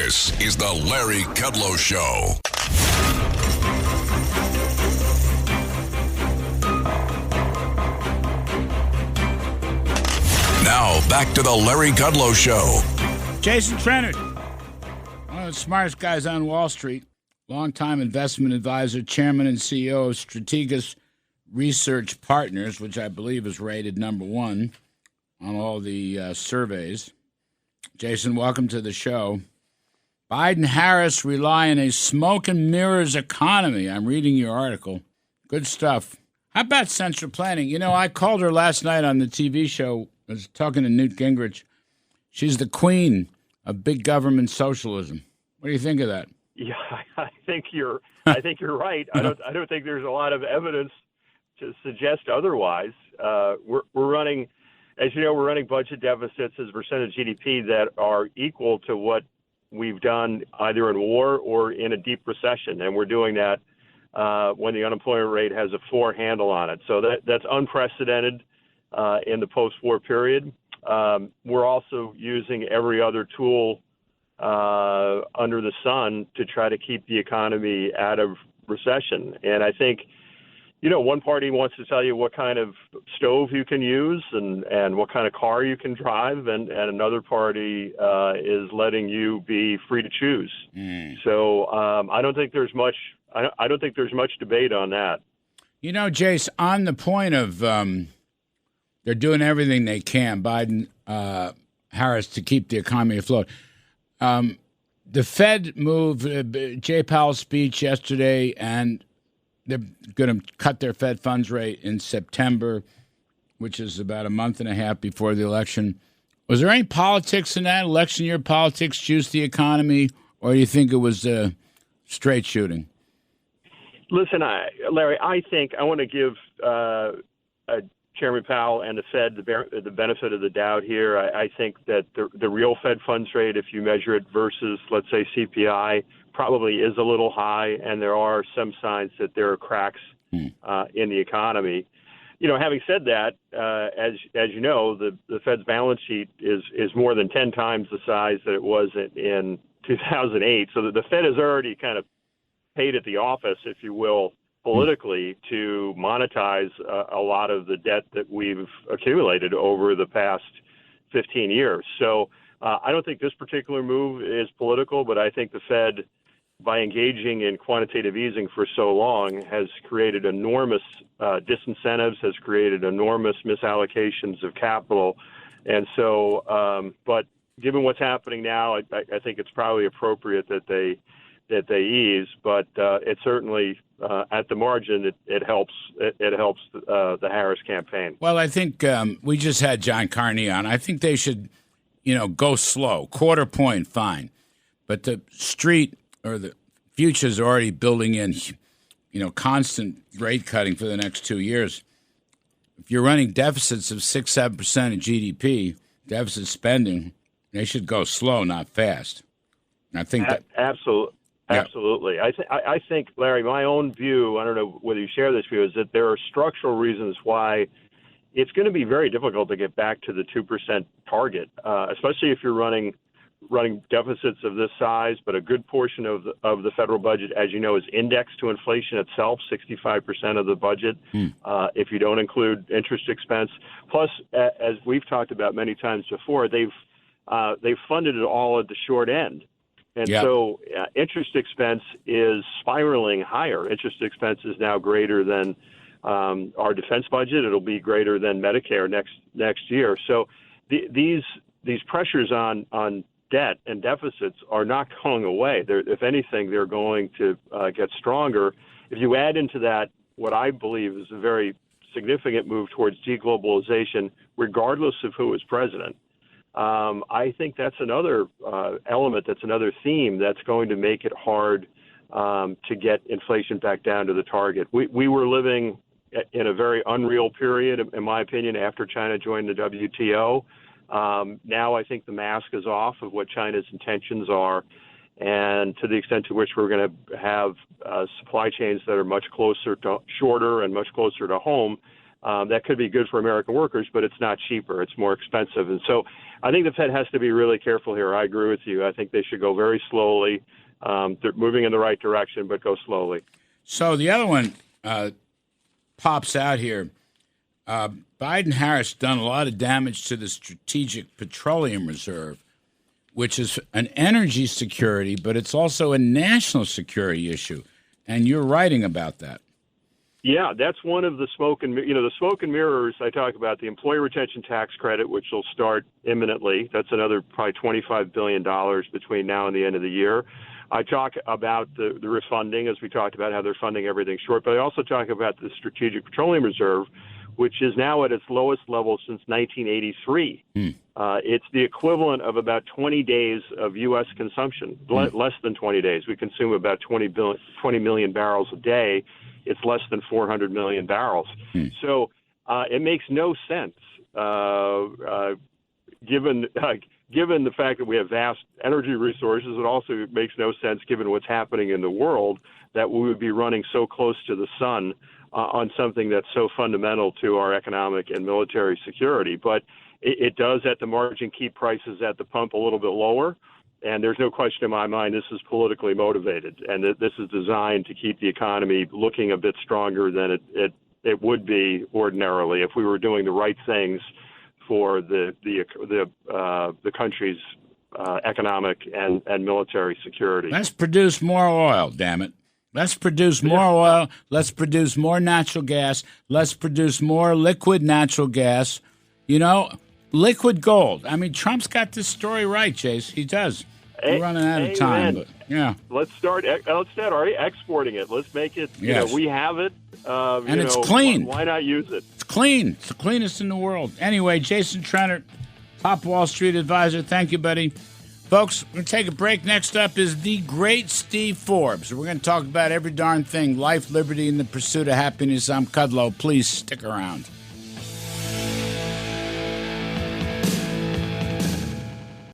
This is the Larry Kudlow Show. Now, back to the Larry Kudlow Show. Jason Trennert, one of the smartest guys on Wall Street, longtime investment advisor, chairman and CEO of Strategas Research Partners, which I believe is rated number one on all the surveys. Jason, welcome to the show. Biden-Harris rely on a smoke and mirrors economy. I'm reading your article. Good stuff. How about central planning? You know, I called her last night on the TV show. I was talking to Newt Gingrich. She's the queen of big government socialism. What do you think of that? Yeah, I think you're right. I don't think there's a lot of evidence to suggest otherwise. We're running, as you know, we're running budget deficits as a percent of GDP that are equal to what we've done either in war or in a deep recession, and we're doing that when the unemployment rate has a 4 handle on it. So that's unprecedented in the post-war period. We're also using every other tool under the sun to try to keep the economy out of recession. And I think, you know, one party wants to tell you what kind of stove you can use and what kind of car you can drive, and another party is letting you be free to choose. So I don't think there's much. I don't think there's much debate on that. You know, Jace, on the point of they're doing everything they can, Biden, Harris, to keep the economy afloat. The Fed moved Jay Powell's speech yesterday, and they're going to cut their Fed funds rate in September, which is about a month and a half before the election. Was there any politics in that? Election year politics juice the economy, or do you think it was straight shooting? Listen, Larry, I think I want to give Chairman Powell and the Fed the benefit of the doubt here. I think that the real Fed funds rate, if you measure it versus, let's say, CPI, probably is a little high, and there are some signs that there are cracks in the economy. You know, having said that, as you know, the Fed's balance sheet is more than 10 times the size that it was in 2008. So the Fed has already kind of paid at the office, if you will, politically to monetize a lot of the debt that we've accumulated over the past 15 years. So I don't think this particular move is political, but I think the Fed, by engaging in quantitative easing for so long, has created enormous disincentives, has created enormous misallocations of capital. And so, but given what's happening now, I think it's probably appropriate that they ease, but it certainly, at the margin, it helps. It helps the Harris campaign. Well, I think we just had John Carney on. I think they should, go slow, quarter point, fine, but the street or the futures are already building in, constant rate cutting for the next 2 years. If you're running deficits of 6-7% of GDP, deficit spending, they should go slow, not fast. And I think that absolutely. Yeah. Absolutely. I think, Larry, my own view, I don't know whether you share this view, is that there are structural reasons why it's going to be very difficult to get back to the 2% target, especially if you're running deficits of this size. But a good portion of the federal budget, as you know, is indexed to inflation itself, 65% of the budget, if you don't include interest expense. Plus, as we've talked about many times before, they've funded it all at the short end. And so interest expense is spiraling higher. Interest expense is now greater than our defense budget. It'll be greater than Medicare next year. So these pressures on debt and deficits are not going away. If anything, they're going to get stronger. If you add into that what I believe is a very significant move towards deglobalization, regardless of who is president, I think that's another element, that's another theme that's going to make it hard to get inflation back down to the target. We were living in a very unreal period, in my opinion, after China joined the WTO. Now I think the mask is off of what China's intentions are, and to the extent to which we're going to have supply chains that are much closer to shorter and much closer to home, that could be good for American workers, but it's not cheaper. It's more expensive. And so I think the Fed has to be really careful here. I agree with you. I think they should go very slowly. They're moving in the right direction, but go slowly. So the other one pops out here. Biden-Harris done a lot of damage to the Strategic Petroleum Reserve, which is an energy security, but it's also a national security issue. And you're writing about that. Yeah, that's one of the smoke and mirrors I talk about. The employee retention tax credit, which will start imminently. That's another probably $25 billion between now and the end of the year. I talk about the refunding, as we talked about how they're funding everything short. But I also talk about the Strategic Petroleum Reserve, which is now at its lowest level since 1983. It's the equivalent of about 20 days of U.S. consumption, less than 20 days. We consume about 20 million barrels a day. It's less than 400 million barrels. So it makes no sense, given the fact that we have vast energy resources. It also makes no sense, given what's happening in the world, that we would be running so close to the sun on something that's so fundamental to our economic and military security. But it does, at the margin, keep prices at the pump a little bit lower. And there's no question in my mind this is politically motivated, and this is designed to keep the economy looking a bit stronger than it would be ordinarily if we were doing the right things for the country's economic and military security. Let's produce more oil, damn it. Let's produce more oil. Let's produce more natural gas. Let's produce more liquid natural gas. You know, liquid gold. I mean, Trump's got this story right, Chase. He does. We're running out of time. But, yeah. Let's start already exporting it. Let's make it, yes. We have it. And it's clean. Why not use it? It's clean. It's the cleanest in the world. Anyway, Jason Trennert, top Wall Street advisor. Thank you, buddy. Folks, we're going to take a break. Next up is the great Steve Forbes. We're going to talk about every darn thing, life, liberty, and the pursuit of happiness. I'm Kudlow. Please stick around.